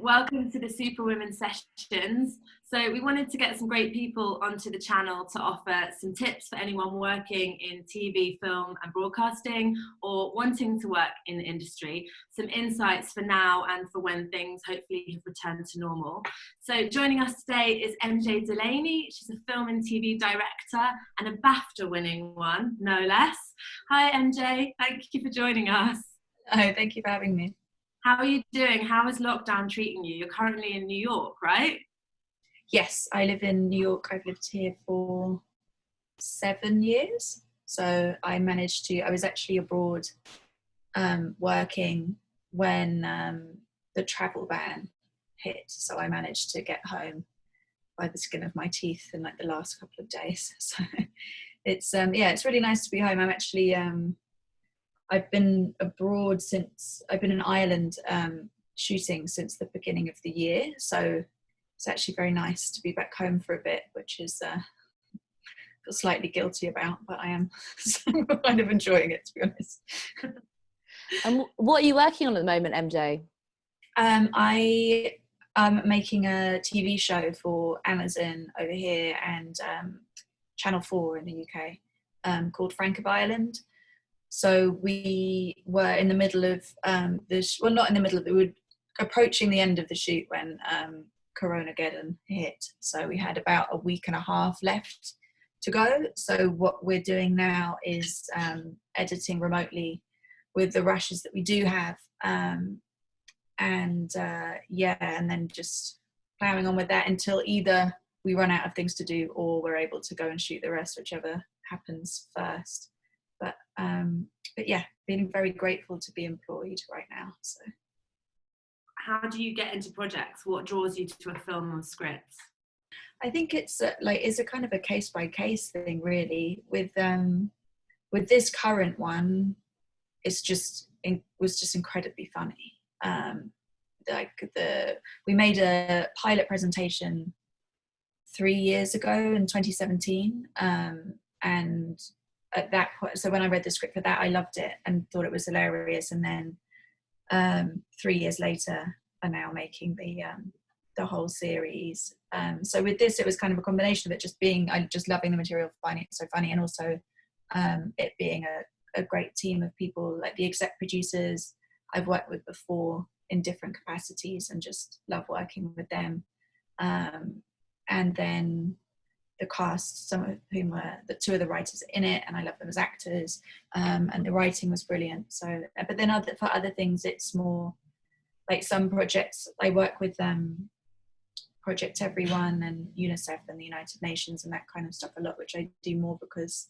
Welcome to the Superwomen Sessions. So we wanted to get some great people onto the channel to offer some tips for anyone working in TV, film and broadcasting, or wanting to work in the industry, some insights for now and for when things hopefully have returned to normal. So joining us today is MJ Delaney. She's a film and TV director and a Bafta-winning one, no less. Hi MJ, thank you for joining us. Oh, thank you for having me. How are you doing? How is lockdown treating you? You're currently in New York, right? Yes, I live in New York. I've lived here for 7 years. So I was actually abroad working when the travel ban hit. So I managed to get home by the skin of my teeth in like the last couple of days. So it's, it's really nice to be home. I'm actually, I've been abroad I've been in Ireland shooting since the beginning of the year. So it's actually very nice to be back home for a bit, which is feel slightly guilty about, but I am kind of enjoying it, to be honest. And what are you working on at the moment, MJ? I am making a TV show for Amazon over here and Channel 4 in the UK called Frank of Ireland. So we were in the middle of not in the middle of it, we were approaching the end of the shoot when Coronageddon hit. So we had about a week and a half left to go. So what we're doing now is editing remotely with the rushes that we do have. And then just plowing on with that until either we run out of things to do or we're able to go and shoot the rest, whichever happens first. But yeah, feeling very grateful to be employed right now. So, how do you get into projects? What draws you to a film or script? I think it's a kind of a case by case thing, really. With this current one, was just incredibly funny. We made a pilot presentation 3 years ago in 2017, and at that point, so when I read the script for that, I loved it and thought it was hilarious. And then 3 years later, I'm now making the whole series. So with this, it was kind of a combination of it just loving the material, finding it so funny, and also it being a great team of people, like the exec producers I've worked with before in different capacities, and just love working with them. And then the cast, some of whom were the two of the writers in it, and I love them as actors, and the writing was brilliant. So, but then for other things, it's more like some projects I work with Project Everyone and UNICEF and the United Nations and that kind of stuff a lot, which I do more because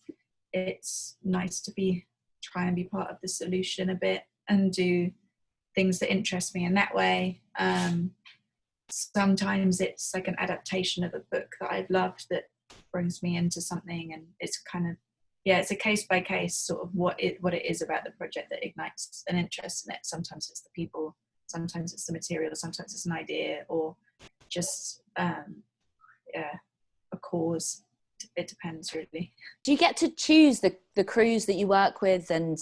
it's nice to try and be part of the solution a bit and do things that interest me in that way. Sometimes it's like an adaptation of a book that I've loved that brings me into something, and it's kind of, it's a case by case sort of what it is about the project that ignites an interest in it. Sometimes it's the people, sometimes it's the material, sometimes it's an idea, or just a cause. It depends, really. Do you get to choose the crews that you work with, and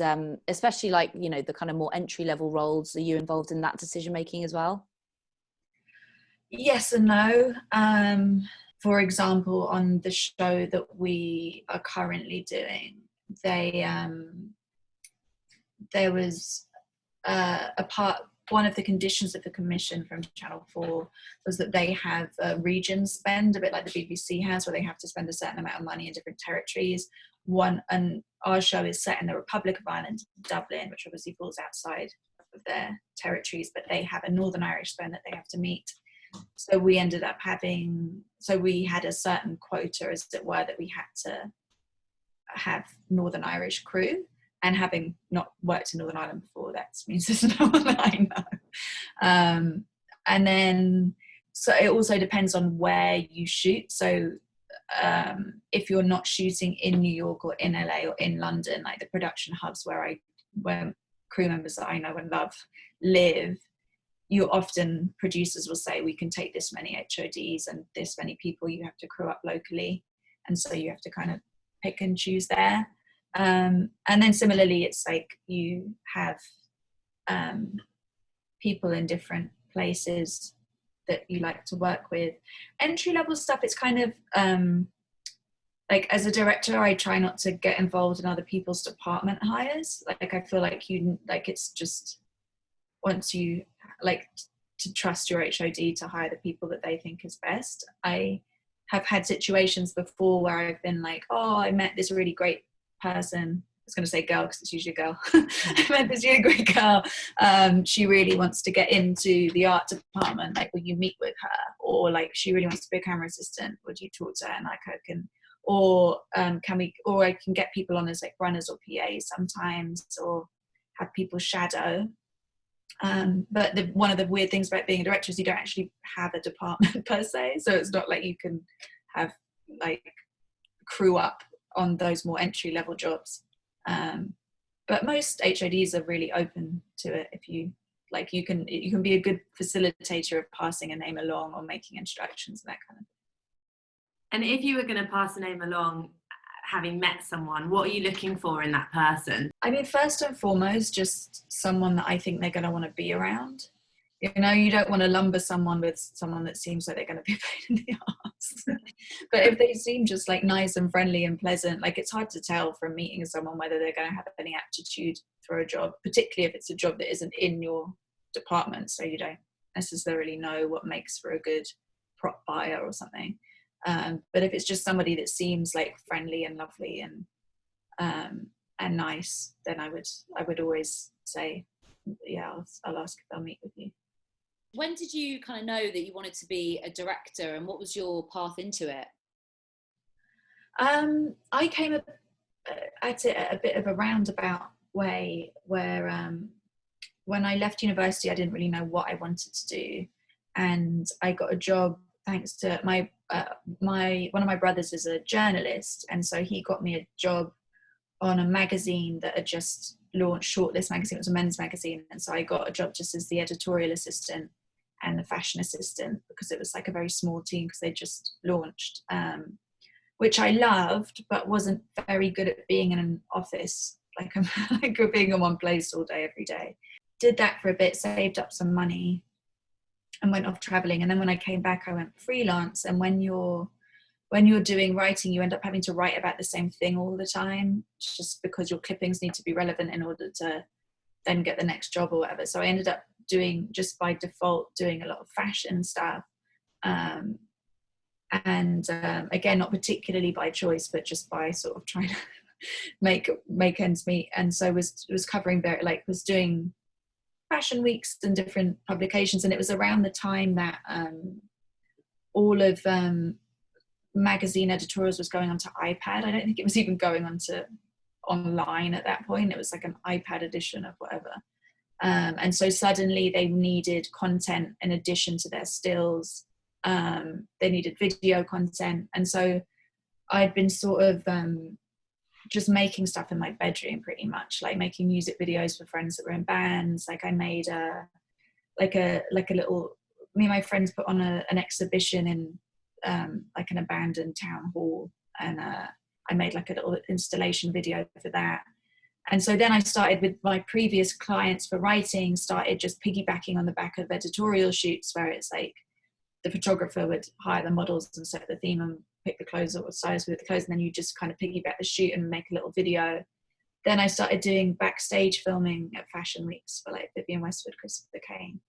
especially like, you know, the kind of more entry level roles? Are you involved in that decision making as well? Yes and no. For example, on the show that we are currently doing, there was one of the conditions of the commission from Channel 4 was that they have a region spend, a bit like the BBC has, where they have to spend a certain amount of money in different territories. And our show is set in the Republic of Ireland, Dublin, which obviously falls outside of their territories, but they have a Northern Irish spend that they have to meet. So we ended up we had a certain quota, as it were, that we had to have Northern Irish crew, and having not worked in Northern Ireland before, that means there's no one that I know. And then, so it also depends on where you shoot. So if you're not shooting in New York or in LA or in London, like the production hubs where crew members that I know and love live, producers will say, we can take this many HODs and this many people, you have to crew up locally. And so you have to kind of pick and choose there. And then similarly, it's like you have people in different places that you like to work with. Entry level stuff, it's kind of like, as a director, I try not to get involved in other people's department hires. Like, I feel like it's just, once you like to trust your HOD to hire the people that they think is best. I have had situations before where I've been like, oh, I met this really great person. I was going to say girl because it's usually a girl. I met this really great girl. She really wants to get into the art department. Like, will you meet with her? Or like, she really wants to be a camera assistant. Would you talk to her? And like, I can I can get people on as like runners or PAs sometimes, or have people shadow. But one of the weird things about being a director is you don't actually have a department per se, so it's not like you can have like crew up on those more entry level jobs. But most HODs are really open to it. If you like, you can be a good facilitator of passing a name along or making introductions and that kind of thing. And if you were going to pass a name along, having met someone, what are you looking for in that person? I mean, first and foremost, just someone that I think they're going to want to be around. You know, you don't want to lumber someone with someone that seems like they're going to be a pain in the arse. But if they seem just like nice and friendly and pleasant, like, it's hard to tell from meeting someone whether they're going to have any aptitude for a job, particularly if it's a job that isn't in your department, so you don't necessarily know what makes for a good prop buyer or something. But if it's just somebody that seems like friendly and lovely and nice, then I would always say, yeah, I'll ask if they'll meet with you. When did you kind of know that you wanted to be a director, and what was your path into it? I came at it a bit of a roundabout way, where when I left university, I didn't really know what I wanted to do, and I got a job thanks to my one of my brothers is a journalist, and so he got me a job on a magazine that had just launched, Shortlist magazine. It was a men's magazine, and so I got a job just as the editorial assistant and the fashion assistant, because it was like a very small team because they just launched, which I loved, but wasn't very good at being in an office, like being in one place all day every day. Did that for a bit, saved up some money and went off traveling. And then when I came back, I went freelance. And when you're doing writing, you end up having to write about the same thing all the time, just because your clippings need to be relevant in order to then get the next job or whatever. So I ended up just by default doing a lot of fashion stuff. Again, not particularly by choice, but just by sort of trying to make ends meet. And so was covering was doing fashion weeks and different publications. And it was around the time that all of magazine editorials was going onto iPad. I don't think it was even going onto online at that point. It was like an iPad edition of whatever. And so suddenly they needed content in addition to their stills. They needed video content. And so I'd been sort of just making stuff in my bedroom, pretty much, like making music videos for friends that were in bands. Like I made a little, me and my friends put on an exhibition in like an abandoned town hall, and I made like a little installation video for that. And so then I started with my previous clients for writing, started just piggybacking on the back of editorial shoots, where it's like the photographer would hire the models and set the theme and pick the clothes or size with the clothes, and then you just kind of piggyback the shoot and make a little video. Then I started doing backstage filming at fashion weeks for like Vivienne Westwood, Christopher Kane,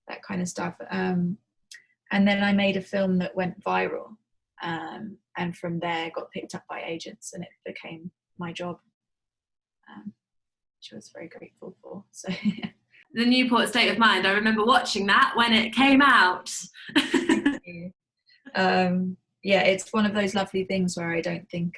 that kind of stuff. And then I made a film that went viral, and from there got picked up by agents, and it became my job, which I was very grateful for. So the Newport State of Mind, I remember watching that when it came out. Yeah, it's one of those lovely things where I don't think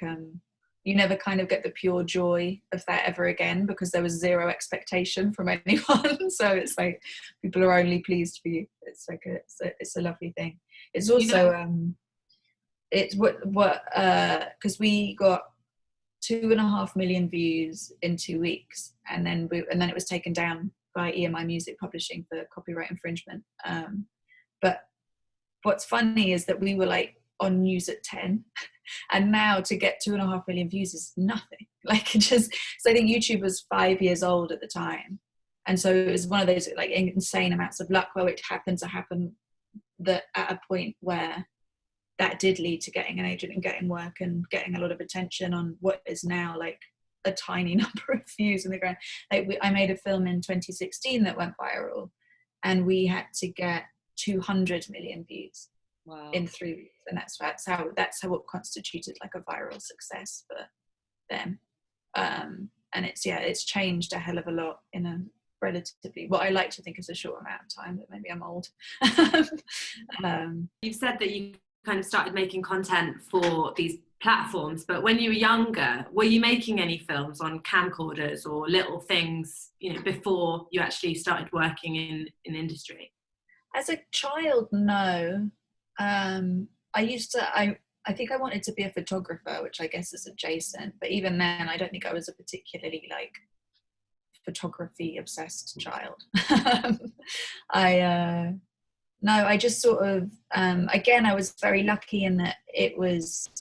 you never kind of get the pure joy of that ever again, because there was zero expectation from anyone. So it's like people are only pleased for you. It's like it's a lovely thing. It's also it's because we got 2.5 million views in 2 weeks, and then it was taken down by EMI Music Publishing for copyright infringement. But what's funny is that we were like on news at 10, and now to get 2.5 million views is nothing. Like, it just, so I think YouTube was 5 years old at the time, and so it was one of those like insane amounts of luck where it happened to happen that at a point where that did lead to getting an agent and getting work and getting a lot of attention on what is now like a tiny number of views in the ground. Like I made a film in 2016 that went viral, and we had to get 200 million views. Wow. In 3 weeks, and that's how what constituted like a viral success for them. And it's changed a hell of a lot in a relatively, what I like to think is a short amount of time, but maybe I'm old. You've said that you kind of started making content for these platforms, but when you were younger, were you making any films on camcorders or little things, you know, before you actually started working in industry? As a child, no. I think I wanted to be a photographer, which I guess is adjacent, but even then I don't think I was a particularly like photography obsessed child. I just sort of, again, I was very lucky in that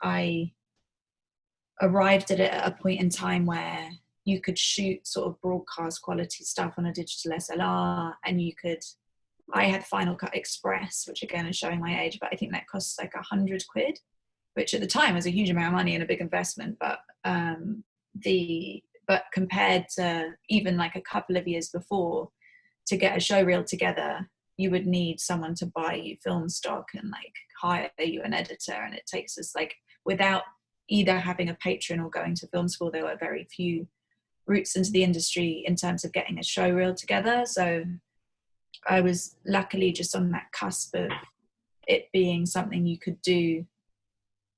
I arrived at it at a point in time where you could shoot sort of broadcast quality stuff on a digital SLR, and I had Final Cut Express, which again is showing my age, but I think that costs like £100, which at the time was a huge amount of money and a big investment. But compared to even like a couple of years before, to get a show reel together, you would need someone to buy you film stock and like hire you an editor. And it takes us like, without either having a patron or going to film school, there were very few routes into the industry in terms of getting a show reel together. So I was luckily just on that cusp of it being something you could do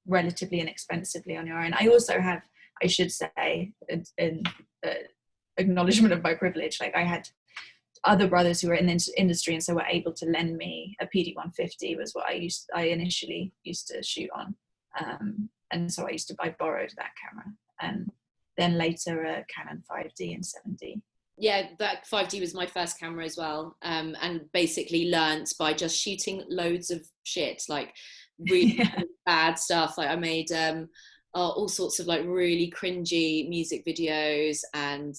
relatively inexpensively on your own. I also have, I should say, in acknowledgement of my privilege, like I had other brothers who were in the industry and so were able to lend me a PD-150 was what I initially used to shoot on. And so I borrowed that camera, and then later a Canon 5D and 7D. Yeah, that 5D was my first camera as well, and basically learnt by just shooting loads of shit, like really bad stuff. Like I made all sorts of like really cringy music videos, and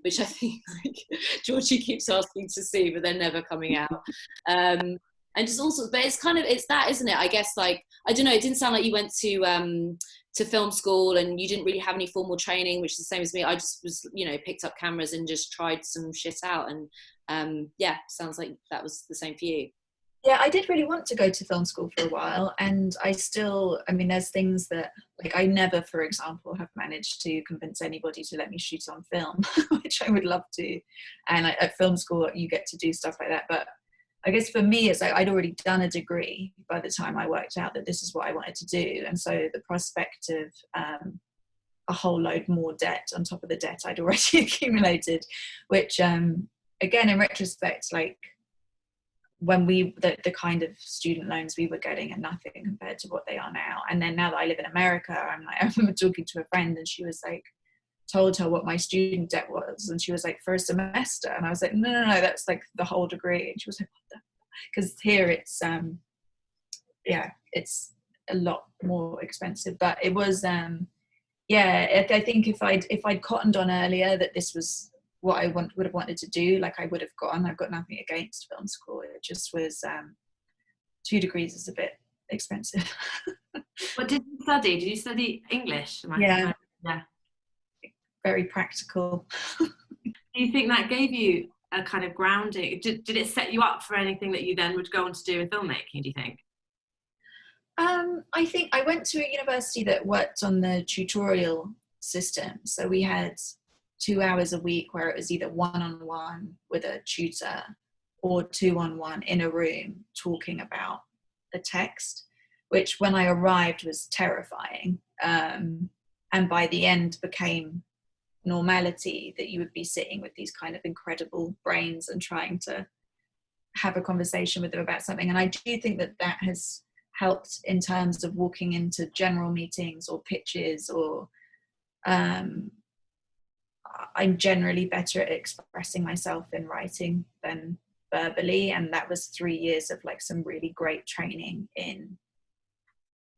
which I think like Georgie keeps asking to see, but they're never coming out. And just also, but it's that, isn't it? I guess, like, I don't know, it didn't sound like you went to film school and you didn't really have any formal training, which is the same as me. I just was, picked up cameras and just tried some shit out. And sounds like that was the same for you. Yeah, I did really want to go to film school for a while, and there's things that, like, I never, for example, have managed to convince anybody to let me shoot on film, which I would love to. And at film school, you get to do stuff like that. But I guess for me, it's like I'd already done a degree by the time I worked out that this is what I wanted to do. And so the prospect of a whole load more debt on top of the debt I'd already accumulated, which, again, in retrospect, like, when the kind of student loans we were getting are nothing compared to what they are now. And then now that I live in America, I remember talking to a friend, and she was like, told her what my student debt was, and she was like, for a semester. And I was like, no, that's like the whole degree. And she was like, what the, because here it's it's a lot more expensive. But it was I think if I'd cottoned on earlier that this was what I would have wanted to do, like, I would have gone. I've got nothing against film school. It just was 2 degrees is a bit expensive. What did you study? Did you study English? Yeah. Yeah. Very practical. Do you think that gave you a kind of grounding? Did it set you up for anything that you then would go on to do in filmmaking, do you think? I think I went to a university that worked on the tutorial system. So we had 2 hours a week where it was either 1-on-1 with a tutor or 2-on-1 in a room talking about the text, which when I arrived was terrifying. And by the end became normality, that you would be sitting with these kind of incredible brains and trying to have a conversation with them about something. And I do think that has helped in terms of walking into general meetings or pitches, or I'm generally better at expressing myself in writing than verbally. And that was 3 years of like some really great training in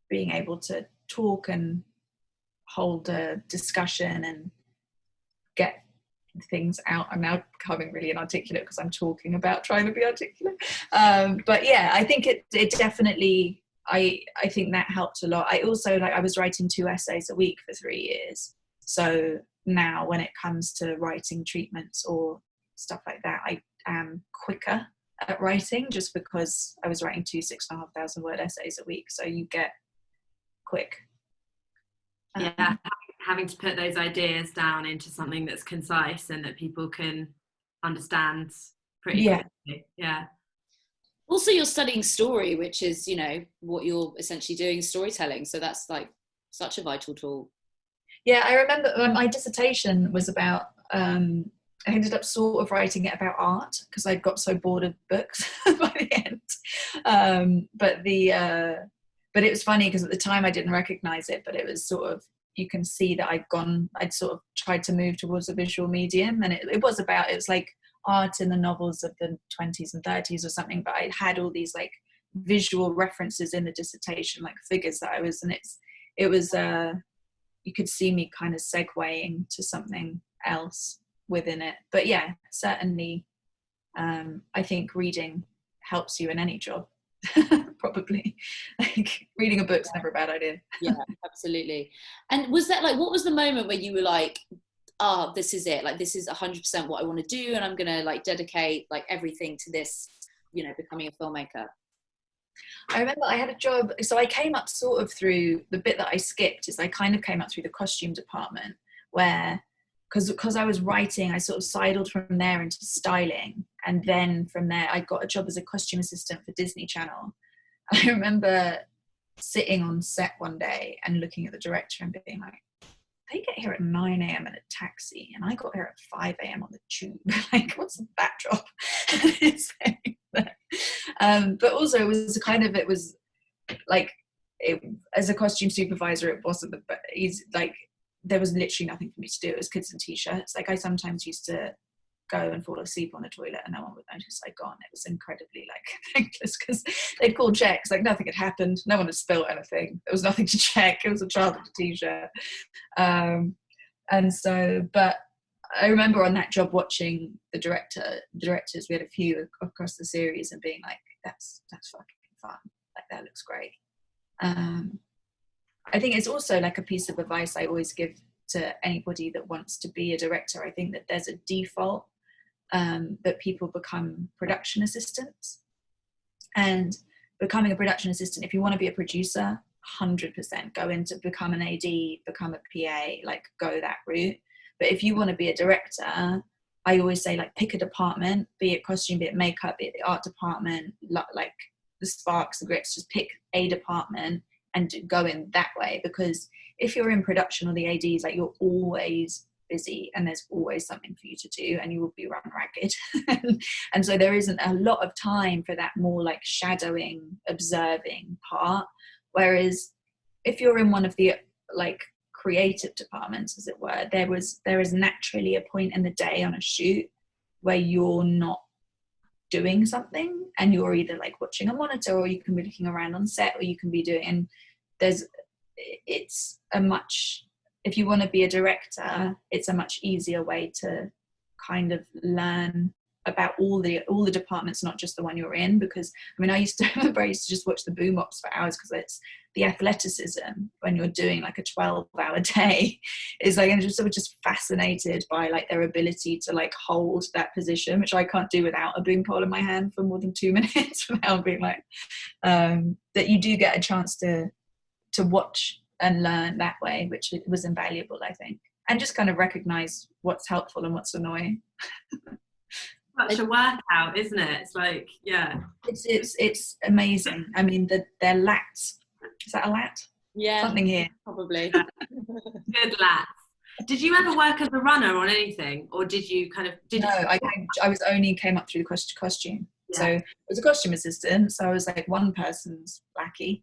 being able to talk and hold a discussion and get things out. I'm now becoming really inarticulate because I'm talking about trying to be articulate. But yeah, I think it definitely, I think that helped a lot. I also, like, I was writing 2 essays a week for 3 years. So now when it comes to writing treatments or stuff like that, I am quicker at writing, just because I was writing 2 6,500 word essays a week. So you get quick. Yeah, having to put those ideas down into something that's concise and that people can understand pretty quickly. Yeah. Also, you're studying story, which is, you know, what you're essentially doing, storytelling. So that's like such a vital tool. Yeah, I remember my dissertation was about, I ended up sort of writing it about art because I got so bored of books by the end. But it was funny because at the time I didn't recognize it, but it was sort of, you can see that I'd sort of tried to move towards a visual medium, and it was like art in the novels of the 20s and 30s or something, but I had all these like visual references in the dissertation, like figures that I was, and it was you could see me kind of segueing to something else within it. But yeah, certainly I think reading helps you in any job. Probably, like, reading a book's never a bad idea. Yeah, absolutely. And was that like, what was the moment where you were like, this is it, like this is 100% what I want to do, and I'm gonna like dedicate like everything to this, you know, becoming a filmmaker? I remember I had a job, so I came up sort of through, the bit that I skipped is I kind of came up through the costume department, where because I was writing, I sort of sidled from there into styling, and then from there I got a job as a costume assistant for Disney Channel. I remember sitting on set one day and looking at the director and being like, they get here at 9 a.m. in a taxi and I got here at 5 a.m. on the tube. Like, what's that job? But also it was like, as a costume supervisor, it wasn't the easy, like, there was literally nothing for me to do. It was kids in t-shirts. Like, I sometimes used to go and fall asleep on the toilet and no one would notice I'd gone. It was incredibly like thankless because they'd call checks, like nothing had happened, no one had spilled anything, there was nothing to check, it was a child in a t-shirt. And so, but I remember on that job watching the directors, we had a few across the series, and being like, that's fucking fun, like that looks great. I think it's also like a piece of advice I always give to anybody that wants to be a director. I think that there's a default that people become production assistants, and becoming a production assistant, if you want to be a producer, 100% go into become an AD, become a PA, like go that route. But if you want to be a director, I always say, like, pick a department, be it costume, be it makeup, be it the art department, like the sparks, the grits, just pick a department and go in that way. Because if you're in production or the ADs, like, you're always busy and there's always something for you to do and you will be run ragged. And so there isn't a lot of time for that more like shadowing, observing part. Whereas if you're in one of the like creative departments, as it were, there is naturally a point in the day on a shoot where you're not doing something and you're either like watching a monitor, or you can be looking around on set, or you can be doing, and it's a much, if you want to be a director, it's a much easier way to kind of learn about all the departments, not just the one you're in. Because I mean, I used to just watch the boom ops for hours, because it's the athleticism when you're doing like a 12-hour day is like, I'm just fascinated by like their ability to like hold that position, which I can't do without a boom pole in my hand for more than 2 minutes without being like, that you do get a chance to watch and learn that way, which was invaluable, I think, and just kind of recognize what's helpful and what's annoying. Such a workout, isn't it? It's like, yeah, it's amazing. I mean, their lats, is that a lat? Yeah, something here probably. Good lats. Did you ever work as a runner on anything, or did you kind of I was only came up through the costume. Yeah. So I was a costume assistant, so I was like one person's lackey,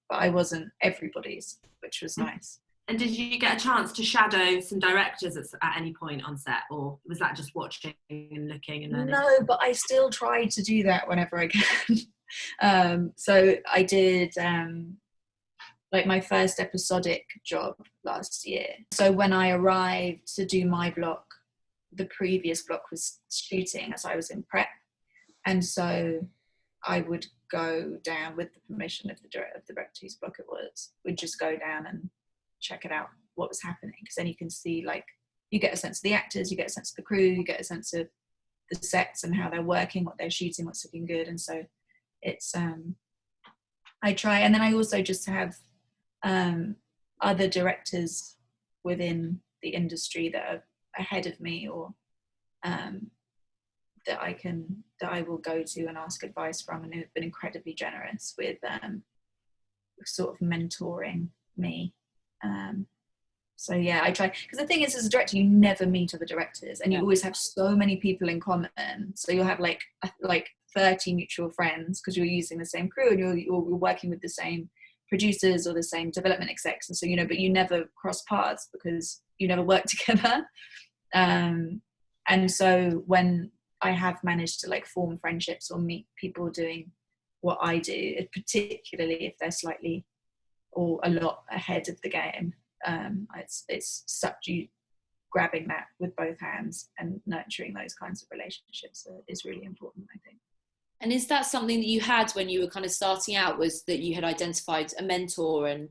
but I wasn't everybody's, which was nice. And did you get a chance to shadow some directors at any point on set, or was that just watching and looking and learning? No, but I still try to do that whenever I can. So I did like my first episodic job last year. So when I arrived to do my block the previous block was shooting as I was in prep, and so I would go down with the permission of the director whose block it was, would just go down and check it out, what was happening, because then you can see, like, you get a sense of the actors, you get a sense of the crew, you get a sense of the sets and how they're working, what they're shooting, what's looking good. And so it's I try, and then I also just have other directors within the industry that are ahead of me, or that I will go to and ask advice from, and who've been incredibly generous with sort of mentoring me. So yeah, I try, because the thing is, as a director, you never meet other directors, and you always have so many people in common. So you'll have like 30 mutual friends, because you're using the same crew, and you're working with the same producers or the same development execs, and so, you know, but you never cross paths because you never work together. And so when I have managed to like form friendships or meet people doing what I do, particularly if they're slightly or a lot ahead of the game, it's grabbing that with both hands and nurturing those kinds of relationships is really important, I think. And is that something that you had when you were kind of starting out, was that you had identified a mentor and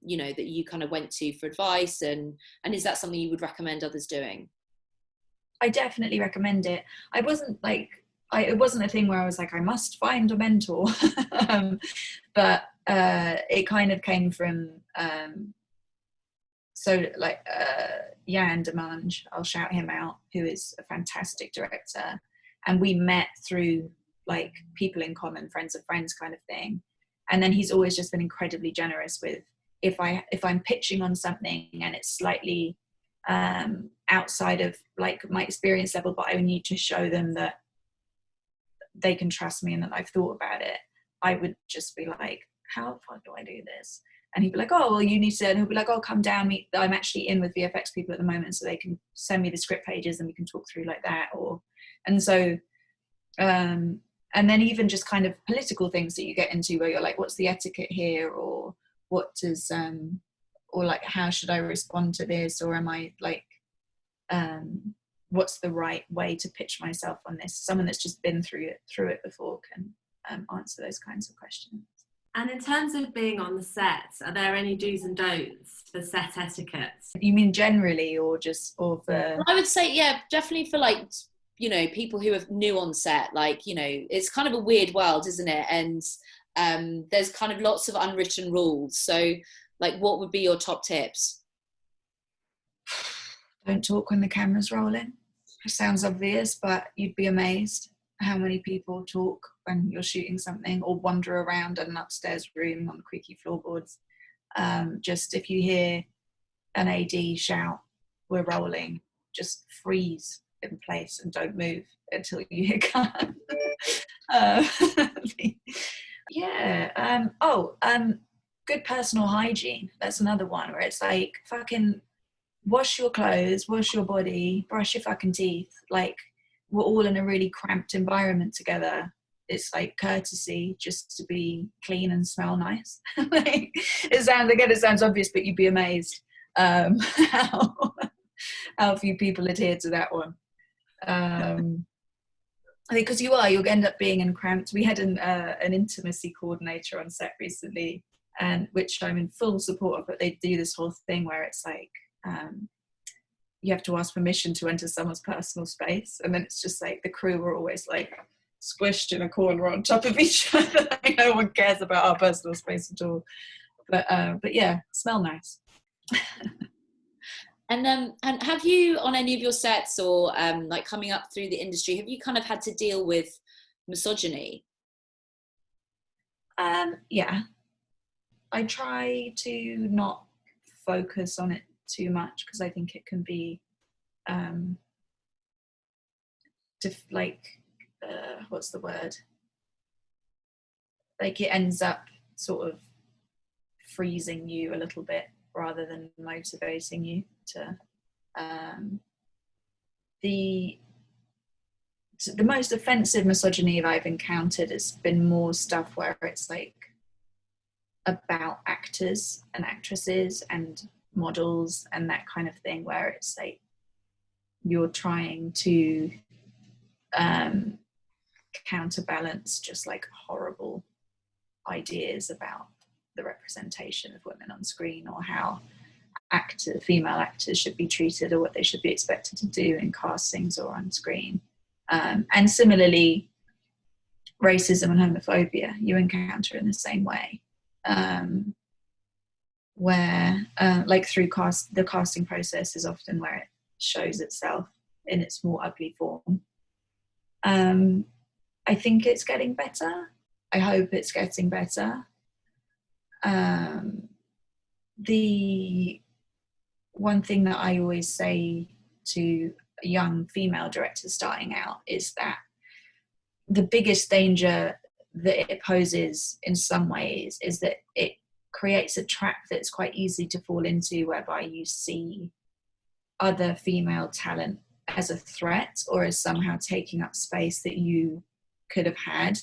you know, that you kind of went to for advice, and is that something you would recommend others doing? I definitely recommend it. It wasn't a thing where I was like, I must find a mentor. But it kind of came from Jan Demange, I'll shout him out, who is a fantastic director, and we met through like people in common, friends of friends kind of thing. And then he's always just been incredibly generous with, if I'm pitching on something and it's slightly outside of like my experience level, but I need to show them that they can trust me and that I've thought about it, I would just be like, how the fuck do I do this? And he'd be like, oh, well, you need to, and he'll be like, oh, come down, I'm actually in with VFX people at the moment, so they can send me the script pages and we can talk through like that. And so and then even just kind of political things that you get into, where you're like, what's the etiquette here, or what does or like, how should I respond to this, or am I like, what's the right way to pitch myself on this? Someone that's just been through it before can answer those kinds of questions. And in terms of being on the set, are there any do's and don'ts for set etiquette? You mean generally, or for? Well, I would say, yeah, definitely for like, you know, people who are new on set, like, you know, it's kind of a weird world, isn't it? And there's kind of lots of unwritten rules. So like, what would be your top tips? Don't talk when the camera's rolling. It sounds obvious, but you'd be amazed how many people talk when you're shooting something, or wander around an upstairs room on creaky floorboards. Just if you hear an AD shout, we're rolling, just freeze in place and don't move until you hear cut. Good personal hygiene. That's another one where it's like, fucking wash your clothes, wash your body, brush your fucking teeth. Like, we're all in a really cramped environment together. It's like courtesy just to be clean and smell nice. Like, it sounds obvious, but you'd be amazed how few people adhere to that one. I think because you'll end up being in cramped. We had an intimacy coordinator on set recently, and which I'm in full support of, but they do this whole thing where it's like, you have to ask permission to enter someone's personal space, and then it's just like the crew are always like squished in a corner on top of each other. No one cares about our personal space at all. But yeah, smell nice. And have you, on any of your sets, or like coming up through the industry, have you kind of had to deal with misogyny? Yeah, I try to not focus on it too much, because I think it can be what's the word? Like, it ends up sort of freezing you a little bit rather than motivating you to the most offensive misogyny I've encountered has been more stuff where it's like about actors and actresses and models and that kind of thing, where it's like you're trying to counterbalance just like horrible ideas about the representation of women on screen, or how female actors should be treated, or what they should be expected to do in castings or on screen. And similarly, racism and homophobia you encounter in the same way, where like through the casting process is often where it shows itself in its more ugly form. I think it's getting better. I hope it's getting better. The one thing that I always say to young female directors starting out is that the biggest danger that it poses in some ways is that it creates a trap that's quite easy to fall into, whereby you see other female talent as a threat, or as somehow taking up space that you could have had.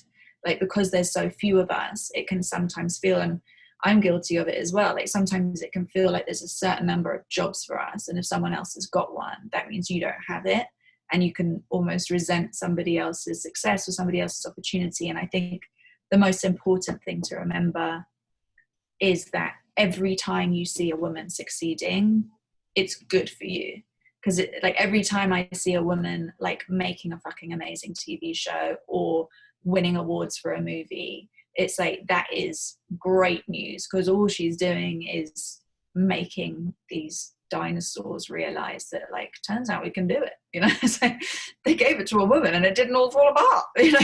Like, because there's so few of us, it can sometimes feel, and I'm guilty of it as well, like sometimes it can feel like there's a certain number of jobs for us, and if someone else has got one, that means you don't have it, and you can almost resent somebody else's success or somebody else's opportunity. And I think the most important thing to remember is that every time you see a woman succeeding, it's good for you. Because like every time I see a woman like making a fucking amazing TV show or winning awards for a movie, it's like, that is great news, because all she's doing is making these dinosaurs realize that, like, turns out we can do it, you know. It's like, they gave it to a woman and it didn't all fall apart, you know.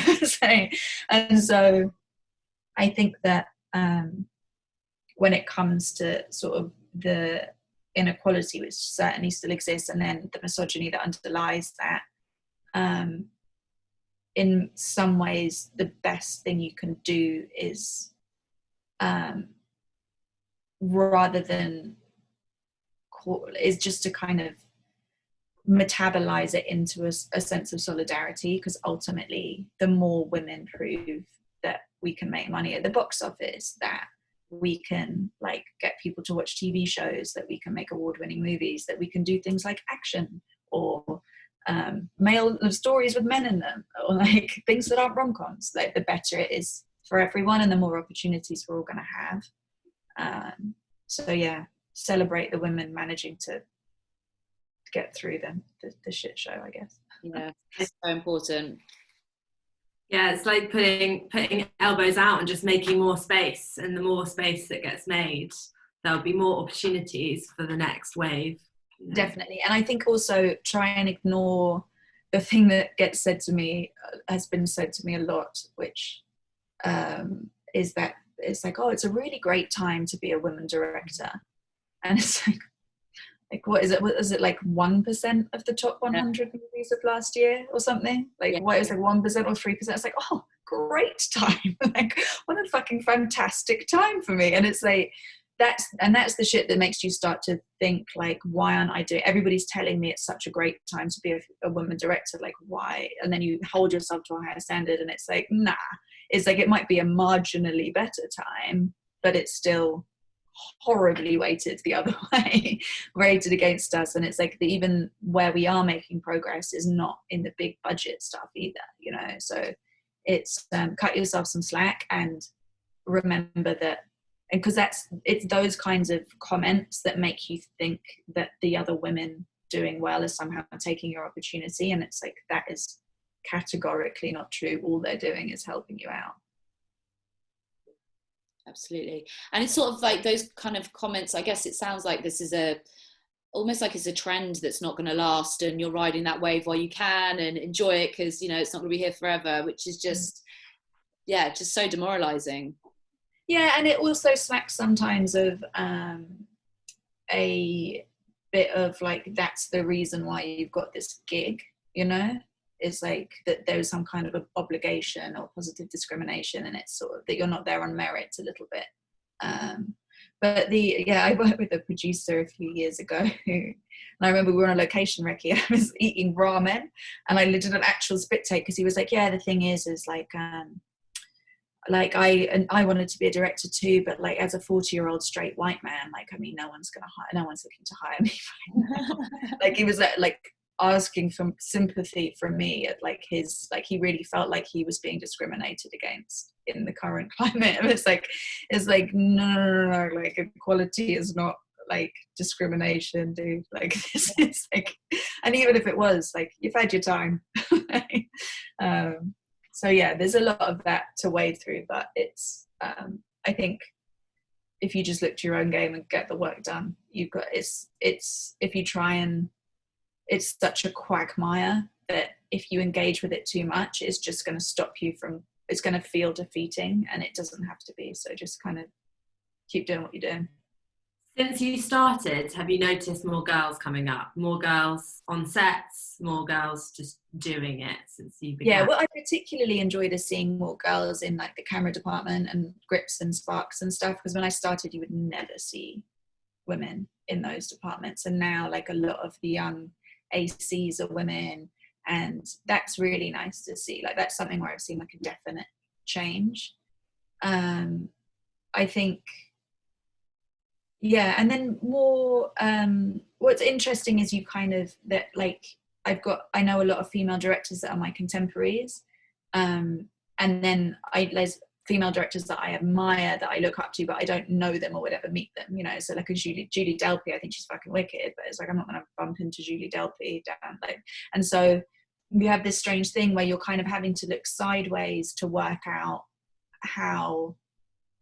And so I think that when it comes to sort of the inequality, which certainly still exists, and then the misogyny that underlies that, in some ways the best thing you can do is rather than is just to kind of metabolize it into a sense of solidarity, because ultimately the more women prove that we can make money at the box office, that we can like get people to watch TV shows, that we can make award-winning movies, that we can do things like action or male stories with men in them, or like things that aren't rom-coms, like the better it is for everyone and the more opportunities we're all going to have. So yeah, celebrate the women managing to get through the shit show, I guess. Yeah, it's so important. Yeah, it's like putting elbows out and just making more space, and the more space that gets made, there'll be more opportunities for the next wave. You know? Definitely. And I think also try and ignore the thing that gets said to me, has been said to me a lot, which is that it's like, oh, it's a really great time to be a woman director. And it's like what is it? What is it, like 1% of the top 100 movies of last year or something? Like what is like 1% or 3%? It's like, oh, great time. Like, what a fucking fantastic time for me. And it's like, that's the shit that makes you start to think like, why aren't I doing? Everybody's telling me it's such a great time to be a woman director. Like, why? And then you hold yourself to a higher standard, and it's like, nah. It's like, it might be a marginally better time, but it's still horribly weighted the other way, weighted against us. And it's like even where we are making progress is not in the big budget stuff either, you know. So it's cut yourself some slack and remember that, and because it's those kinds of comments that make you think that the other women doing well is somehow taking your opportunity, and it's like, that is categorically not true. All they're doing is helping you out. Absolutely. And it's sort of like those kind of comments, I guess it sounds like this is almost like it's a trend that's not going to last, and you're riding that wave while you can and enjoy it, because, you know, it's not going to be here forever, which is just so demoralizing. Yeah, and it also smacks sometimes of a bit of like, that's the reason why you've got this gig, you know. It's like that there is some kind of obligation or positive discrimination, and it's sort of that you're not there on merit a little bit. But I worked with a producer a few years ago, and I remember we were on a location recce. I was eating ramen, and I did an actual spit take, because he was like, yeah, the thing is like I wanted to be a director too, but like as a 40-year-old straight white man, like, I mean, no one's looking to hire me. Like, he was like asking for sympathy from me at like his, like he really felt like he was being discriminated against in the current climate. And it's like no, like equality is not like discrimination, dude. Like this is like, and even if it was, like, you've had your time. So yeah, there's a lot of that to wade through, but it's I think if you just look to your own game and get the work done, you've got, it's if you try and, it's such a quagmire that if you engage with it too much, it's just going to stop you from, it's going to feel defeating, and it doesn't have to be. So just kind of keep doing what you're doing. Since you started, have you noticed more girls coming up? More girls on sets, more girls just doing it since you began? Yeah, what I particularly enjoyed is seeing more girls in like the camera department and grips and sparks and stuff, because when I started you would never see women in those departments, and now like a lot of the young ACs are women, and that's really nice to see. Like that's something where I've seen like a definite change. I think, yeah, and then more what's interesting is you kind of, that like I know a lot of female directors that are my contemporaries, and then there's female directors that I admire, that I look up to, but I don't know them or would ever meet them, you know. So like a Julie Delpy, I think she's fucking wicked, but it's like I'm not gonna bump into Julie Delpy down, like, and so we have this strange thing where you're kind of having to look sideways to work out how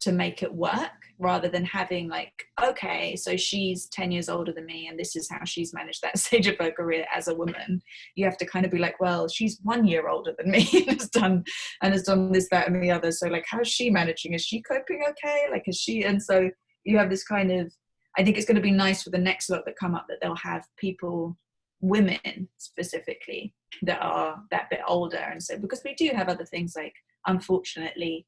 to make it work, rather than having like, okay, so she's 10 years older than me and this is how she's managed that stage of her career as a woman. You have to kind of be like, well, she's 1 year older than me and has done this, that and the other, so like how's she managing? Is she coping okay? Like is she? And so you have this kind of, I think it's going to be nice for the next lot that come up, that they'll have people, women specifically, that are that bit older. And so, because we do have other things like, unfortunately,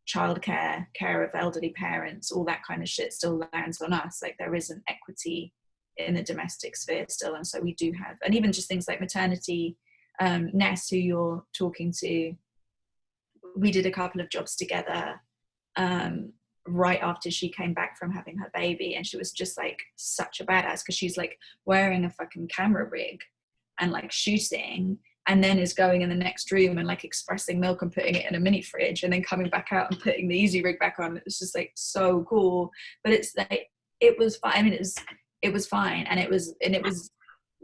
childcare, care of elderly parents, all that kind of shit still lands on us. Like there isn't equity in the domestic sphere still, and so we do have, and even just things like maternity. Ness, who you're talking to, we did a couple of jobs together right after she came back from having her baby, and she was just like such a badass, because she's like wearing a fucking camera rig and like shooting, and then is going in the next room and like expressing milk and putting it in a mini fridge, and then coming back out and putting the easy rig back on. It's just like so cool. But it's like, it was fine. I mean, it was fine, and it was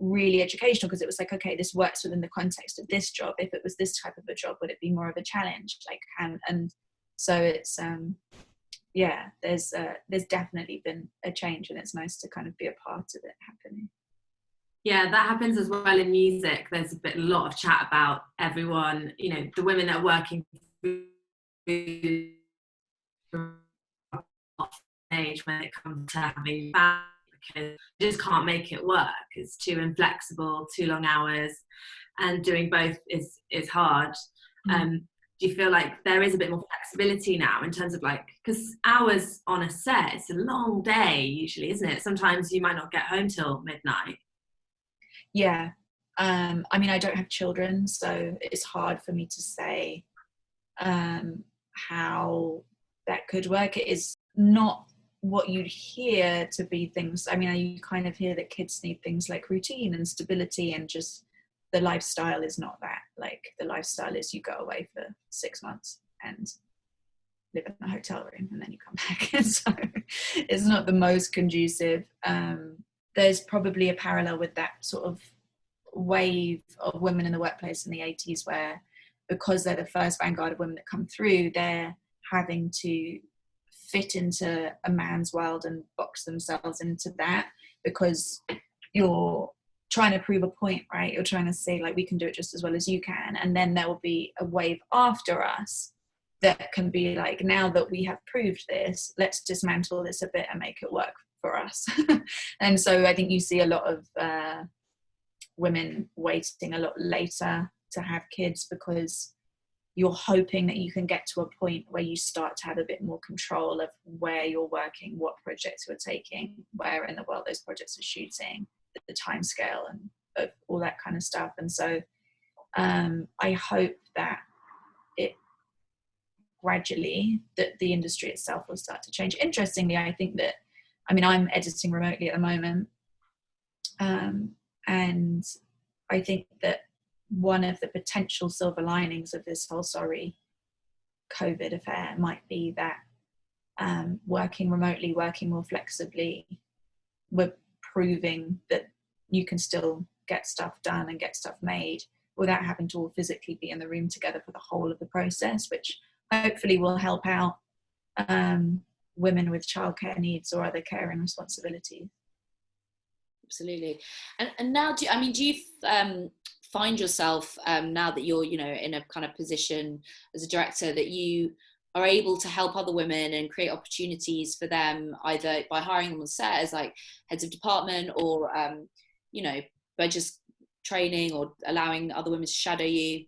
really educational, because it was like, okay, this works within the context of this job. If it was this type of a job, would it be more of a challenge? Like, and so it's yeah, there's definitely been a change, and it's nice to kind of be a part of it happening. Yeah, that happens as well in music. There's a lot of chat about everyone, you know, the women that are working age when it comes to having family, because you just can't make it work. It's too inflexible, too long hours, and doing both is hard. Do you feel like there is a bit more flexibility now in terms of like, because hours on a set, it's a long day usually, isn't it? Sometimes you might not get home till midnight. Yeah, I mean, I don't have children, so it's hard for me to say how that could work. It is not what you'd hear to be things. I mean, you kind of hear that kids need things like routine and stability, and just the lifestyle is not that. Like the lifestyle is you go away for 6 months and live in a hotel room and then you come back. And so it's not the most conducive. There's probably a parallel with that sort of wave of women in the workplace in the 80s, where because they're the first vanguard of women that come through, they're having to fit into a man's world and box themselves into that, because you're trying to prove a point, right? You're trying to say like, we can do it just as well as you can. And then there will be a wave after us that can be like, now that we have proved this, let's dismantle this a bit and make it work for us. And so I think you see a lot of women waiting a lot later to have kids, because you're hoping that you can get to a point where you start to have a bit more control of where you're working, what projects you're taking, where in the world those projects are shooting, the time scale and all that kind of stuff. And so I hope that it gradually, that the industry itself will start to change. Interestingly, I think that, I mean, I'm editing remotely at the moment, and I think that one of the potential silver linings of this whole COVID affair might be that working remotely, working more flexibly, we're proving that you can still get stuff done and get stuff made without having to all physically be in the room together for the whole of the process, which hopefully will help out women with childcare needs or other care and responsibilities. Absolutely. And now, do you find yourself, now that you're, in a kind of position as a director, that you are able to help other women and create opportunities for them, either by hiring them on set as like heads of department, or by just training or allowing other women to shadow you?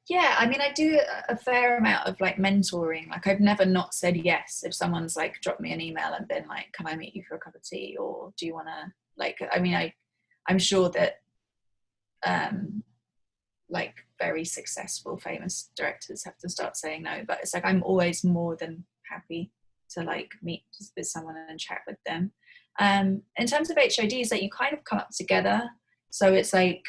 Yeah, I mean, I do a fair amount of like mentoring. Like, I've never not said yes if someone's like dropped me an email and been like, can I meet you for a cup of tea, or do you want to, like, I mean, I'm sure that like very successful famous directors have to start saying no, but it's like I'm always more than happy to like meet with someone and chat with them. In terms of HODs, that you kind of come up together, so it's like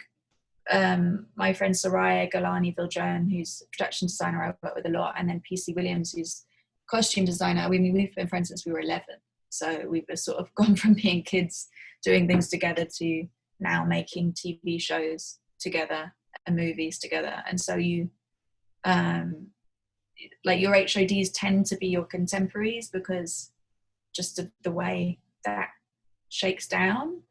my friend Soraya Galani-Viljoen, who's a production designer I work with a lot, and then PC Williams, who's costume designer. I mean, we've been friends since we were 11, so we've sort of gone from being kids doing things together to now making TV shows together and movies together. And so you like your HODs tend to be your contemporaries because just of the way that shakes down.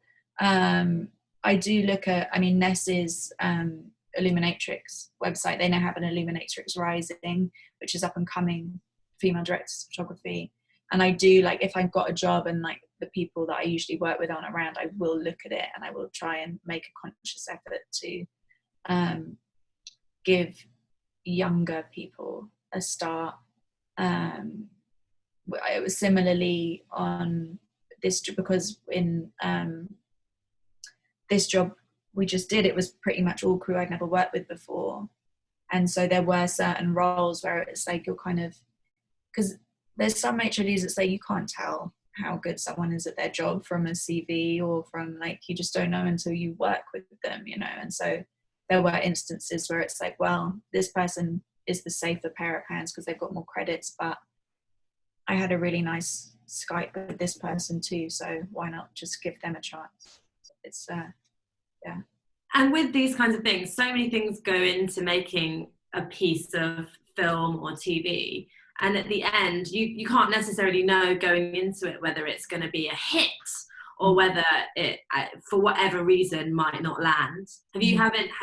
I do look at, I mean, Ness's Illuminatrix website, they now have an Illuminatrix Rising, which is up and coming female directors of photography. And I do, like, if I've got a job and like the people that I usually work with aren't around, I will look at it and I will try and make a conscious effort to give younger people a start. It was similarly on this, because in this job we just did, it was pretty much all crew I'd never worked with before. And so there were certain roles where it's like you're kind of, because there's some HODs that say you can't tell how good someone is at their job from a CV, or from like, you just don't know until you work with them, and so there were instances where it's like, well, this person is the safer pair of hands because they've got more credits, but I had a really nice Skype with this person too, so why not just give them a chance? It's yeah. And with these kinds of things, so many things go into making a piece of film or TV, and at the end you can't necessarily know going into it whether it's going to be a hit or whether it, for whatever reason, might not land. Have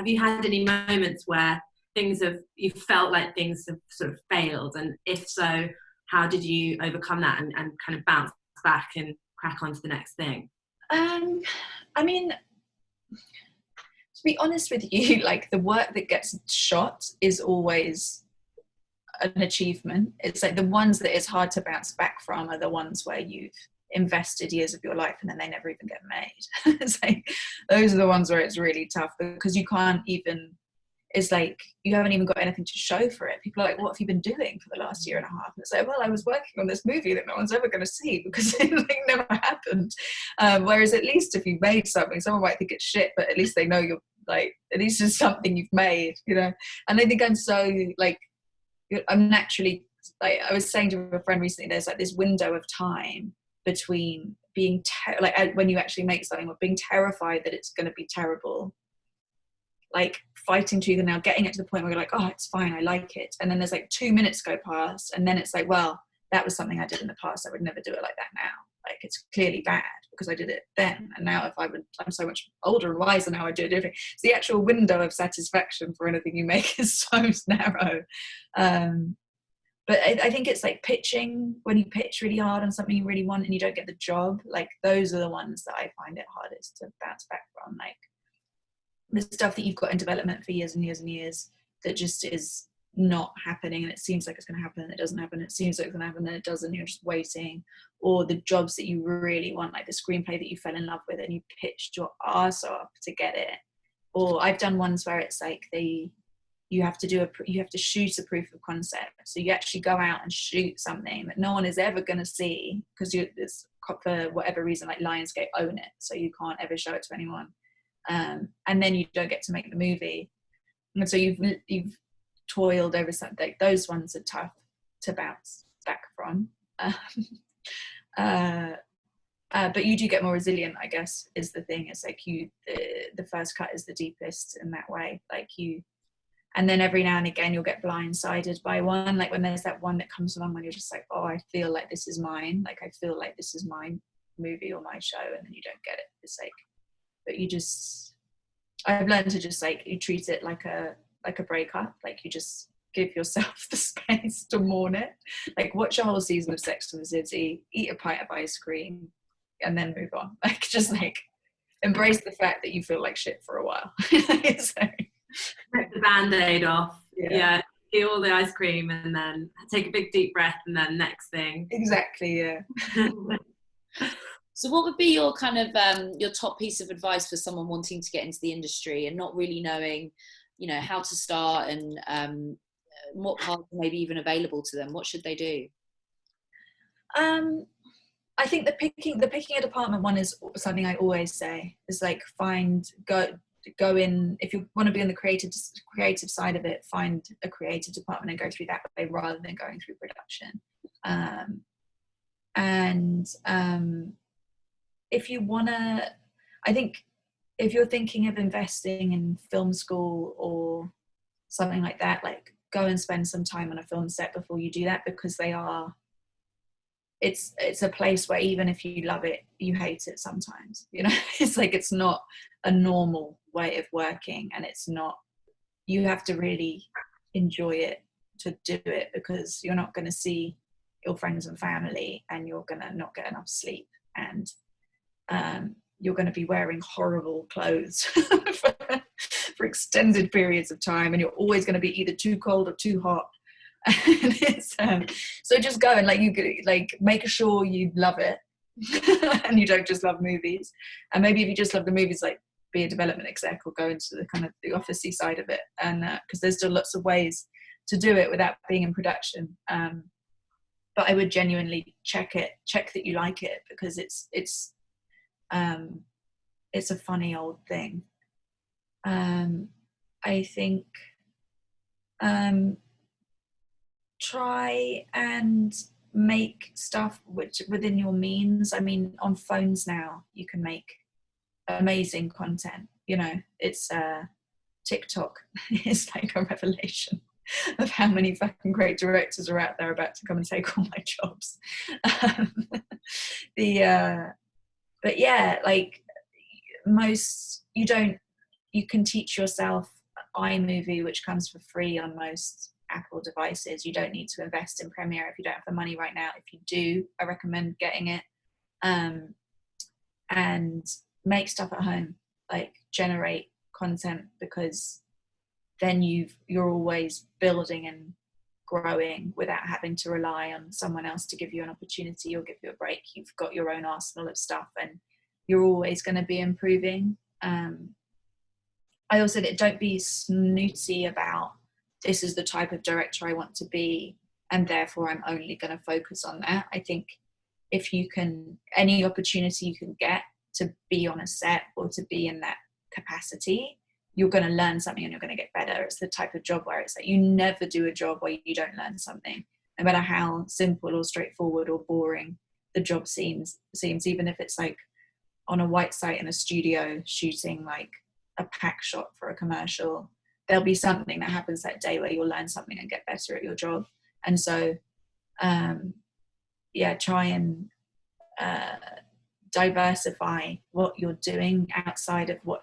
you had any moments where you felt like things have sort of failed, and if so, how did you overcome that and kind of bounce back and crack on to the next thing? I mean, to be honest with you, like, the work that gets shot is always an achievement. It's like the ones that it's hard to bounce back from are the ones where you've invested years of your life and then they never even get made. It's like, those are the ones where it's really tough, because you can't even, it's like you haven't even got anything to show for it. People are like, what have you been doing for the last year and a half? And it's like, well, I was working on this movie that no one's ever going to see because it like never happened. Whereas at least if you made something, someone might think it's shit, but at least they know you're like, at least it's something you've made, And I think I'm so like, I'm naturally, like, I was saying to a friend recently, there's like this window of time between being when you actually make something, or being terrified that it's going to be terrible, like fighting tooth and nail, getting it to the point where you're like, oh, it's fine, I like it, and then there's like 2 minutes go past, and then it's like, well, that was something I did in the past, I would never do it like that now. Like, it's clearly bad because I did it then, and now I'm so much older and wiser now, I do it differently. So the actual window of satisfaction for anything you make is so narrow. But I think it's like pitching, when you pitch really hard on something you really want and you don't get the job, like those are the ones that I find it hardest to bounce back from. Like the stuff that you've got in development for years and years and years that just is not happening, and it seems like it's going to happen and it doesn't happen, it seems like it's going to happen and it doesn't, you're just waiting. Or the jobs that you really want, like the screenplay that you fell in love with and you pitched your arse off to get it. Or I've done ones where it's like you have to shoot a proof of concept, so you actually go out and shoot something that no one is ever going to see because it's, for whatever reason, like Lionsgate own it, so you can't ever show it to anyone. and then you don't get to make the movie, and so you've toiled over something. Those ones are tough to bounce back from. But you do get more resilient, I guess, is the thing. It's like the first cut is the deepest in that way. Like and then every now and again you'll get blindsided by one. Like when there's that one that comes along when you're just like, oh, I feel like this is mine. Like I feel like this is my movie or my show, and then you don't get it. It's like, but I've learned to just like, you treat it like a breakup. Like you just give yourself the space to mourn it. Like watch a whole season of Sex and the City, eat a pint of ice cream, and then move on. Like just like embrace the fact that you feel like shit for a while. So, rip the band-aid off. Yeah, eat all the ice cream and then take a big deep breath, and then next thing. Exactly, yeah. So what would be your kind of your top piece of advice for someone wanting to get into the industry and not really knowing, you know, how to start, and what paths are maybe even available to them? What should they do? I think the picking a department one is something I always say. Is like go in, if you want to be on the creative side of it, find a creative department and go through that way rather than going through production. If you want to, I think if you're thinking of investing in film school or something like that, like go and spend some time on a film set before you do that, because it's a place where even if you love it, you hate it sometimes, you know. It's like, it's not a normal way of working, and it's not, you have to really enjoy it to do it, because you're not going to see your friends and family, and you're going to not get enough sleep, and you're going to be wearing horrible clothes for extended periods of time, and you're always going to be either too cold or too hot. So just go and like make sure you love it and you don't just love movies. And maybe if you just love the movies, like be a development exec or go into the kind of the officey side of it, and because there's still lots of ways to do it without being in production. But I would genuinely check that you like it, because it's a funny old thing. I think try and make stuff which within your means. I mean, on phones now you can make amazing content, you know. It's TikTok is like a revelation of how many fucking great directors are out there about to come and take all my jobs. But yeah, like you can teach yourself iMovie, which comes for free on most Apple devices. You don't need to invest in Premiere if you don't have the money right now. If you do, I recommend getting it, and make stuff at home, like generate content, because then you're always building and growing without having to rely on someone else to give you an opportunity or give you a break. You've got your own arsenal of stuff, and you're always going to be improving. I also don't be snooty about, this is the type of director I want to be, and therefore I'm only going to focus on that. I think if you can, any opportunity you can get to be on a set or to be in that capacity, you're going to learn something and you're going to get better. It's the type of job where it's like, you never do a job where you don't learn something, no matter how simple or straightforward or boring the job seems, even if it's like on a white site in a studio shooting like a pack shot for a commercial. There'll be something that happens that day where you'll learn something and get better at your job. And so, try and diversify what you're doing outside of what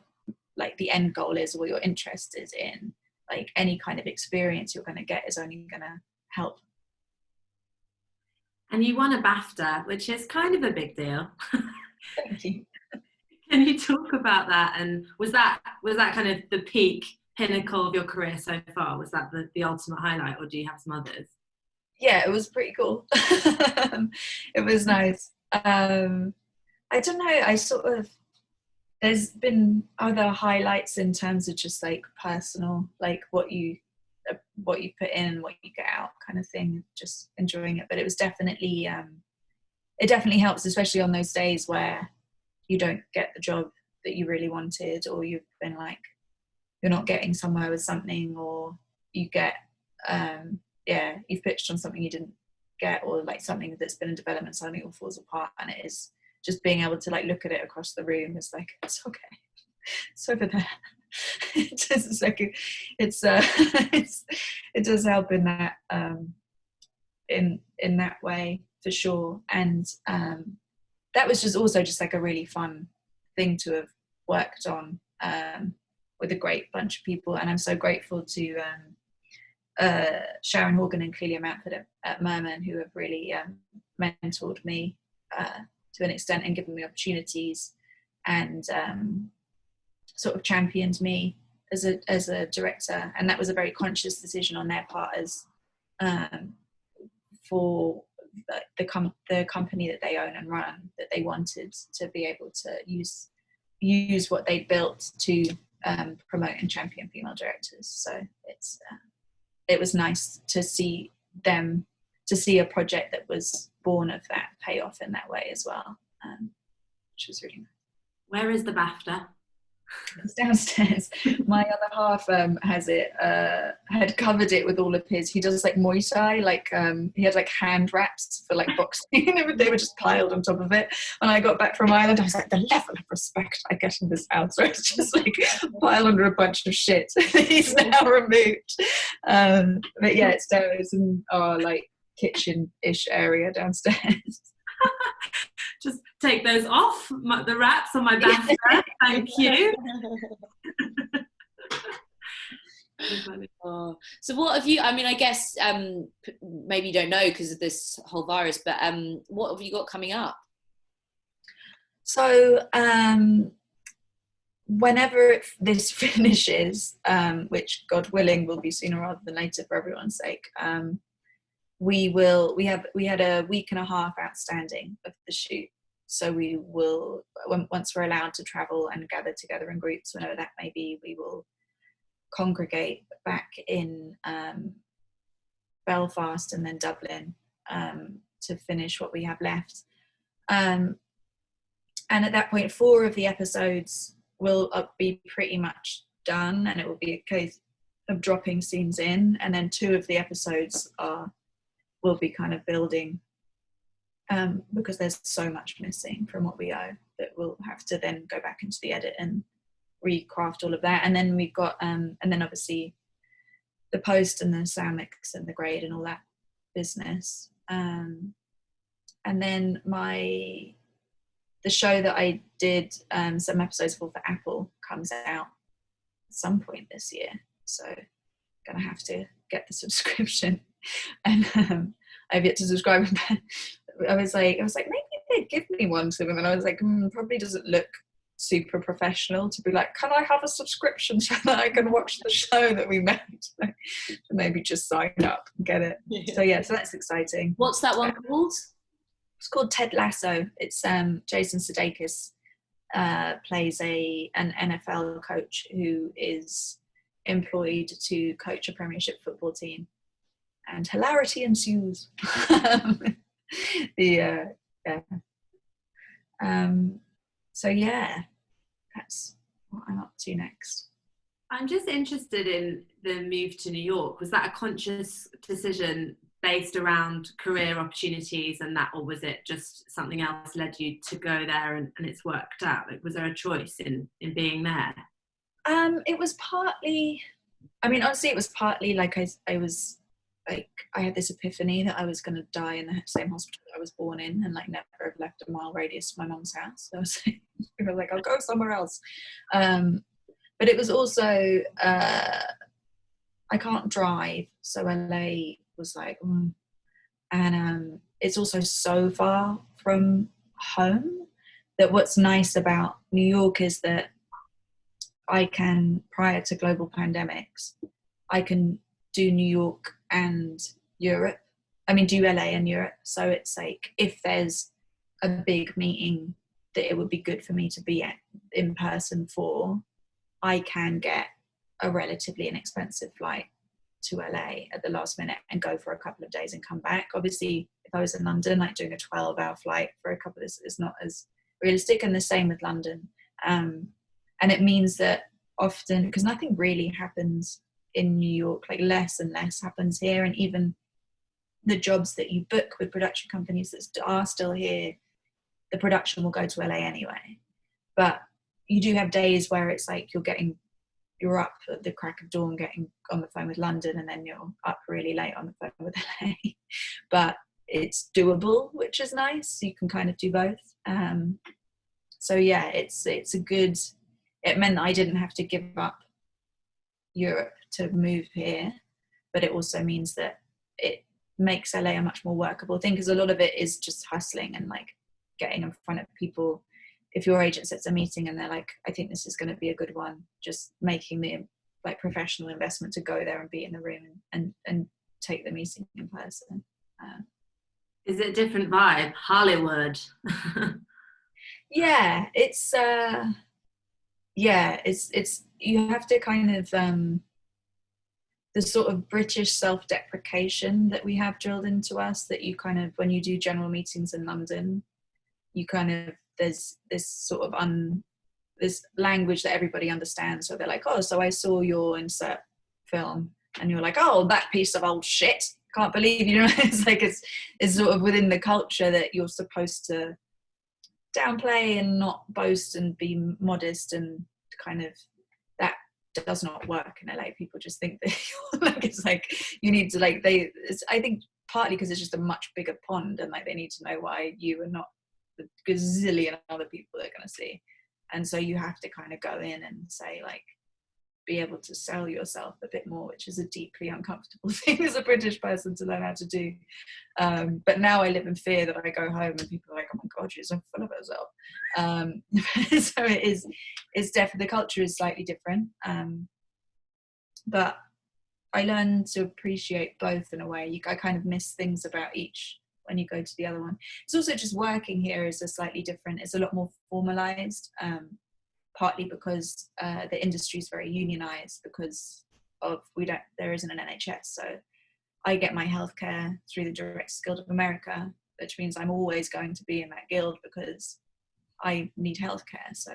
like the end goal is or what your interest is in. Like any kind of experience you're going to get is only going to help. And you won a BAFTA, which is kind of a big deal. Thank you. Can you talk about that? And was that kind of the peak pinnacle of your career so far? Was that the ultimate highlight, or do you have some others? Yeah, it was pretty cool. It was nice. I don't know, there's been other highlights in terms of just like personal, like what you put in and what you get out kind of thing, just enjoying it. But it was definitely, it definitely helps, especially on those days where you don't get the job that you really wanted, or you've been like, you're not getting somewhere with something, or you get, you've pitched on something you didn't get, or like something that's been in development, suddenly it all falls apart. And it is just being able to like look at it across the room is like, it's okay, it's over there. It's like it does help in that in that way for sure. And that was just also just like a really fun thing to have worked on with a great bunch of people. And I'm so grateful to Sharon Horgan and Clelia Mountford at Merman, who have really mentored me to an extent and given me opportunities, and sort of championed me as a director. And that was a very conscious decision on their part, as for the company that they own and run, that they wanted to be able to use what they built to promote and champion female directors. So it was nice to see a project that was born of that pay off in that way as well, which was really nice. Where is the BAFTA? It's downstairs. My other half has it, had covered it with all of his, he does like Muay Thai, like he had like hand wraps for like boxing, and they were just piled on top of it. When I got back from Ireland, I was like, the level of respect I get in this house, where it's just like piled under a bunch of shit. He's now removed. But yeah, it's down, it's in our like kitchen-ish area downstairs. Just take those off, the wraps on my BAFTA. Thank you. Oh. So what have you, I mean, I guess maybe you don't know because of this whole virus, but what have you got coming up? So whenever this finishes, which God willing will be sooner rather than later for everyone's sake, we had a week and a half outstanding of the shoot. So we will, once we're allowed to travel and gather together in groups, whenever that may be, we will congregate back in Belfast and then Dublin to finish what we have left. And at that point, 4 of the episodes will be pretty much done, and it will be a case of dropping scenes in, and then 2 of the episodes will be kind of building, because there's so much missing from what we owe that we'll have to then go back into the edit and recraft all of that. And then we've got and then obviously the post and the sound mix and the grade and all that business, and then the show that I did some episodes for Apple comes out at some point this year, so gonna have to get the subscription. And I've yet to subscribe. I was like maybe they'd give me one soon, and I was like, probably doesn't look super professional to be like, can I have a subscription so that I can watch the show that we made? Maybe just sign up and get it. Yeah. So that's exciting. What's that one called? It's called Ted Lasso. It's Jason Sudeikis plays an NFL coach who is employed to coach a Premiership football team, and hilarity ensues. So yeah, that's what I'm up to next. I'm just interested in the move to New York. Was that a conscious decision based around career opportunities and that, or was it just something else led you to go there and it's worked out? Like, was there a choice in being there? It was partly, I mean, honestly, it was partly like I was like, I had this epiphany that I was going to die in the same hospital that I was born in, and like never have left a mile radius from my mum's house. So I was like, I'll go somewhere else. But it was also, I can't drive. So LA was like, and it's also so far from home that what's nice about New York is that I can, prior to global pandemics, I can do New York and Europe. I mean, do LA and Europe. So it's like, if there's a big meeting that it would be good for me to be at in person for, I can get a relatively inexpensive flight to LA at the last minute and go for a couple of days and come back. Obviously, if I was in London, like doing a 12-hour flight for a couple of days is not as realistic, and the same with London. And it means that often, because nothing really happens in New York, like less and less happens here, and even the jobs that you book with production companies that are still here, the production will go to LA anyway. But you do have days where it's like you're up at the crack of dawn getting on the phone with London, and then you're up really late on the phone with LA. But it's doable, which is nice. You can kind of do both. So yeah, it's a good, it meant that I didn't have to give up Europe to move here, but it also means that it makes LA a much more workable thing, because a lot of it is just hustling and like getting in front of people. If your agent sets a meeting and they're like, I think this is going to be a good one, just making the like professional investment to go there and be in the room and take the meeting in person. Is it a different vibe? Hollywood. Yeah, it's you have to kind of the sort of British self-deprecation that we have drilled into us, that you kind of, when you do general meetings in London, you kind of, there's this sort of this language that everybody understands. So they're like, oh, so I saw your insert film, and you're like, oh, that piece of old shit, can't believe, you know. It's like it's sort of within the culture that you're supposed to downplay and not boast and be modest, and kind of that does not work in LA. People just think that like it's like you need to like I think partly because it's just a much bigger pond, and like they need to know why you are not the gazillion other people they're going to see, and so you have to kind of go in and say, like, be able to sell yourself a bit more, which is a deeply uncomfortable thing as a British person to learn how to do. But now I live in fear that I go home and people are like, oh my God, she's so full of herself. So it's definitely, the culture is slightly different. But I learned to appreciate both in a way. I kind of miss things about each when you go to the other one. It's also just working here is a slightly different, it's a lot more formalized. Partly because the industry is very unionized, because of there isn't an NHS. So I get my healthcare through the Directors Guild of America, which means I'm always going to be in that guild because I need healthcare. So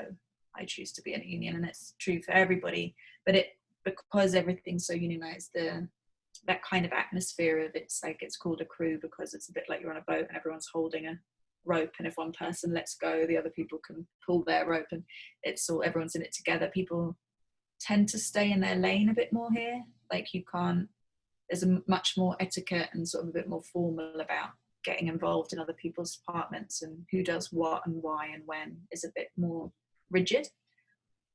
I choose to be in a union, and it's true for everybody. But because everything's so unionized, that kind of atmosphere of it's called a crew because it's a bit like you're on a boat and everyone's holding a rope, and if one person lets go, the other people can pull their rope, and it's all, everyone's in it together. People tend to stay in their lane a bit more here. Like there's a much more etiquette and sort of a bit more formal about getting involved in other people's departments, and who does what and why and when is a bit more rigid.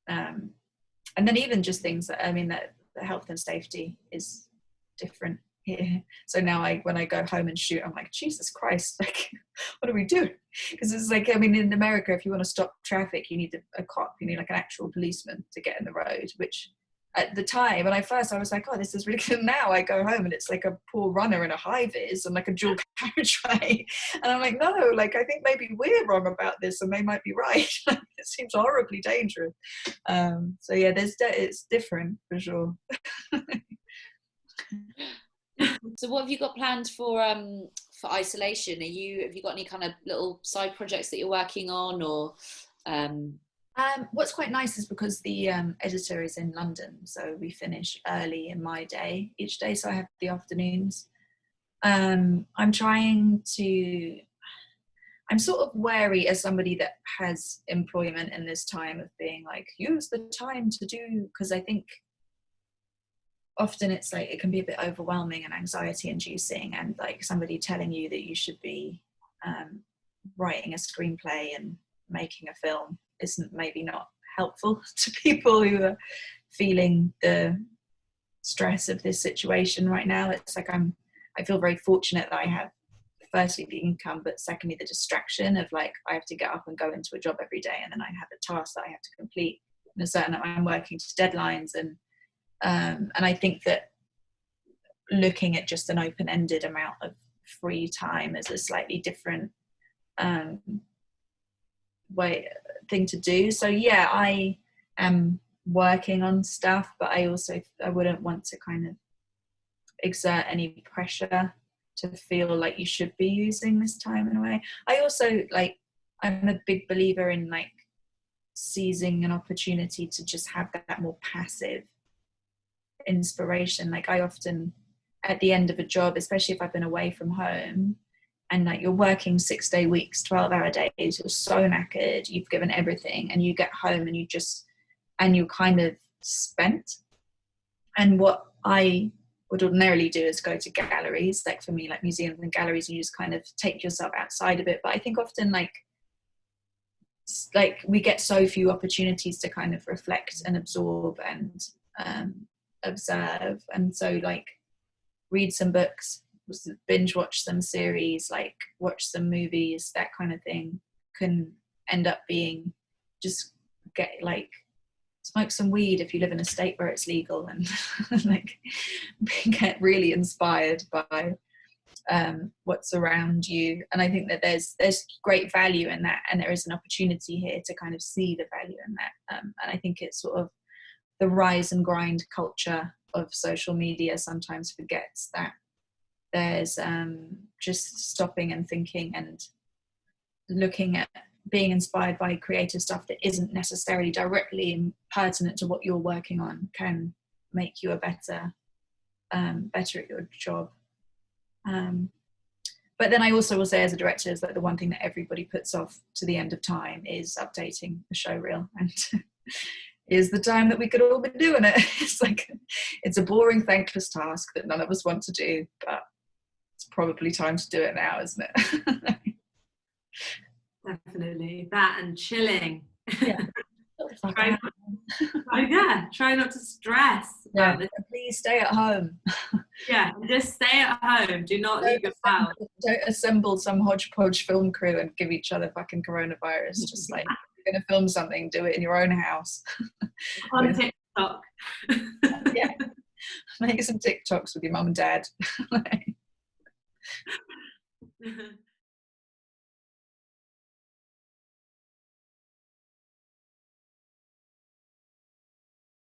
And then even just things that, I mean, that the health and safety is different here. So now when I go home and shoot, I'm like, Jesus Christ, like, what do we do? Because it's like, I mean, in America, if you want to stop traffic, you need a cop, you need like an actual policeman to get in the road, which at the time, when I was like, oh, this is really good. Now I go home and it's like a poor runner in a high-vis and like a dual carriageway. And I'm like, no, like, I think maybe we're wrong about this and they might be right. It seems horribly dangerous. So yeah, it's different for sure. So what have you got planned for isolation? Have you got any kind of little side projects that you're working on, or what's quite nice is because the editor is in London, so we finish early in my day each day, so I have the afternoons. I'm sort of wary as somebody that has employment in this time of being like, use the time to do, because I think often it's like it can be a bit overwhelming and anxiety inducing, and like somebody telling you that you should be writing a screenplay and making a film isn't maybe not helpful to people who are feeling the stress of this situation right now. It's like I feel very fortunate that I have firstly the income, but secondly the distraction of like I have to get up and go into a job every day, and then I have a task that I have to complete in a certain amount. I'm working to deadlines, and I think that looking at just an open-ended amount of free time is a slightly different thing to do. So yeah, I am working on stuff, but I wouldn't want to kind of exert any pressure to feel like you should be using this time in a way. I also I'm a big believer in like seizing an opportunity to just have that more passive inspiration. Like I often, at the end of a job, especially if I've been away from home, and like you're working 6-day weeks, 12-hour days, you're so knackered, you've given everything, and you get home and you're kind of spent. And what I would ordinarily do is go to galleries, like for me, like museums and galleries, and you just kind of take yourself outside a bit. But I think often like we get so few opportunities to kind of reflect and absorb and observe. And so like read some books, binge watch some series, like watch some movies, that kind of thing can end up being just get like smoke some weed if you live in a state where it's legal, and like get really inspired by what's around you. And I think that there's great value in that, and there is an opportunity here to kind of see the value in that. And I think it's sort of the rise and grind culture of social media sometimes forgets that there's just stopping and thinking and looking at being inspired by creative stuff that isn't necessarily directly pertinent to what you're working on can make you a better at your job. But then I also will say, as a director, is that the one thing that everybody puts off to the end of time is updating the show reel, and is the time that we could all be doing it. It's like, it's a boring, thankless task that none of us want to do, but it's probably time to do it now, isn't it? Definitely that, and chilling. Yeah. Try not to stress about this. Please stay at home. Yeah, just stay at home. Do not leave your house. Don't assemble some hodgepodge film crew and give each other fucking coronavirus. Just like, if you're going to film something, do it in your own house. On TikTok. Yeah. Make some TikToks with your mum and dad.